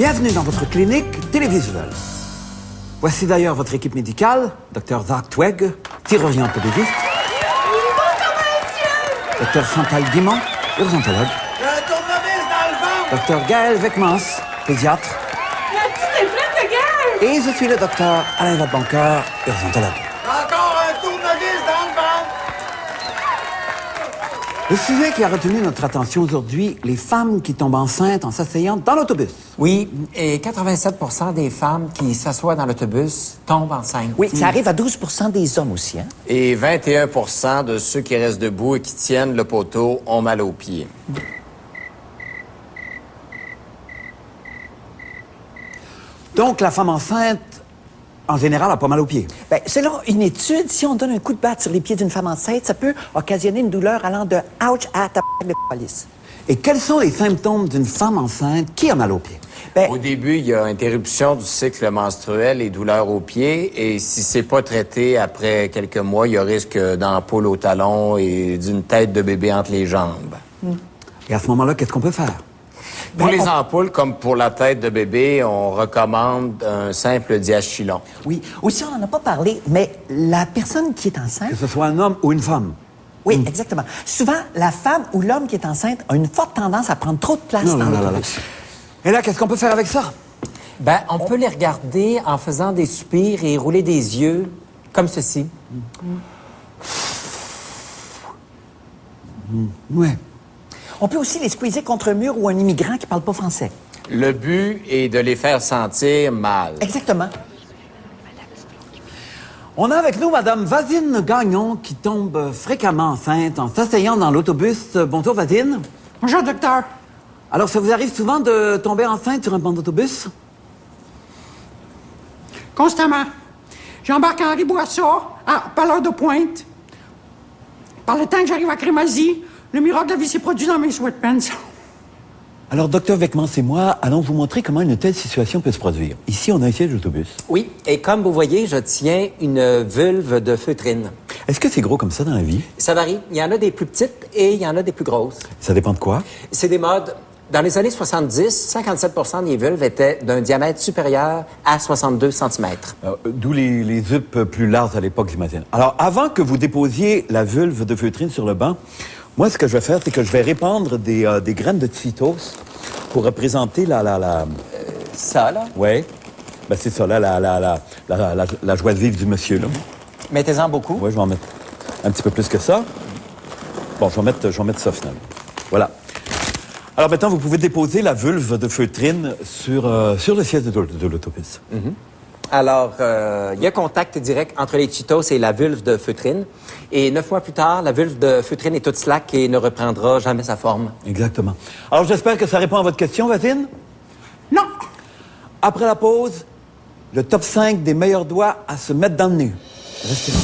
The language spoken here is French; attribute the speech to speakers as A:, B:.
A: Bienvenue dans votre clinique télévisuelle. Voici d'ailleurs votre équipe médicale, Dr Zach Twegg, chirurgien orthopédiste. Dr Chantal Guimont, urgentologue.
B: Un tournevis dans le ventre!
A: Dr Gaël Vecmans, pédiatre.
C: La petite est pleine de gueule!
A: Et je suis le Dr Alain Vadeboncoeur, urgentologue.
B: Encore un tournevis dans le ventre!
A: Le sujet qui a retenu notre attention aujourd'hui, les femmes qui tombent enceintes en s'asseyant dans l'autobus.
D: Oui, et 87 des femmes qui s'assoient dans l'autobus tombent enceintes.
E: Oui, ça arrive à 12 des hommes aussi, hein?
D: Et 21 de ceux qui restent debout et qui tiennent le poteau ont mal aux pieds.
A: Donc, la femme enceinte, en général, a pas mal aux pieds.
E: Bien, selon une étude, si on donne un coup de batte sur les pieds d'une femme enceinte, ça peut occasionner une douleur allant de « ouch » à « de police ».
A: Et quels sont les symptômes d'une femme enceinte qui a mal aux pieds?
D: Au début, il y a interruption du cycle menstruel et douleurs aux pieds. Et si c'est pas traité après quelques mois, il y a risque d'ampoules au talon et d'une tête de bébé entre les jambes.
A: Et à ce moment-là, qu'est-ce qu'on peut faire?
D: Pour les ampoules, comme pour la tête de bébé, on recommande un simple diachylon.
E: Oui, aussi, on n'en a pas parlé, mais la personne qui est enceinte...
A: Que ce soit un homme ou une femme.
E: Oui, exactement. Souvent, la femme ou l'homme qui est enceinte a une forte tendance à prendre trop de place dans l'autobus.
A: Et là, qu'est-ce qu'on peut faire avec ça?
D: Ben, on peut les regarder en faisant des soupirs et rouler des yeux, comme ceci.
A: Ouais.
E: On peut aussi les squeezer contre un mur ou un immigrant qui parle pas français.
D: Le but est de les faire sentir mal.
E: Exactement.
A: On a avec nous Madame Vasine Gagnon qui tombe fréquemment enceinte en s'asseyant dans l'autobus. Bonjour Vasine.
C: Bonjour, docteur.
A: Alors, ça vous arrive souvent de tomber enceinte sur un banc d'autobus?
C: Constamment. J'embarque à Henri Bourassa, par l'heure de pointe. Par le temps que j'arrive à Crémazie, le miracle de la vie s'est produit dans mes sweatpants.
A: Alors, Dr Vecmans et moi allons vous montrer comment une telle situation peut se produire. Ici, on a un siège d'autobus.
D: Oui, et comme vous voyez, je tiens une vulve de feutrine.
A: Est-ce que c'est gros comme ça dans la vie?
D: Ça varie. Il y en a des plus petites et il y en a des plus grosses.
A: Ça dépend de quoi?
D: C'est des modes. Dans les années 70, 57 des vulves étaient d'un diamètre supérieur à 62 cm.
A: D'où les zups plus larges à l'époque, j'imagine. Alors, avant que vous déposiez la vulve de feutrine sur le banc, moi, ce que je vais faire, c'est que je vais répandre des graines de Cheetos pour représenter
D: Ça, là?
A: Ouais. Ben, c'est ça, là, la joie de vivre du monsieur, là.
D: Mettez-en beaucoup.
A: Ouais, je vais en mettre un petit peu plus que ça. Bon, je vais mettre ça, finalement. Voilà. Alors, maintenant, vous pouvez déposer la vulve de feutrine sur le siège de l'autobus.
D: Alors, il y a contact direct entre les Cheetos et la vulve de feutrine. Et 9 mois plus tard, la vulve de feutrine est toute slack et ne reprendra jamais sa forme.
A: Exactement. Alors, j'espère que ça répond à votre question, Vasine.
C: Non!
A: Après la pause, le top 5 des meilleurs doigts à se mettre dans le nez. Restez là.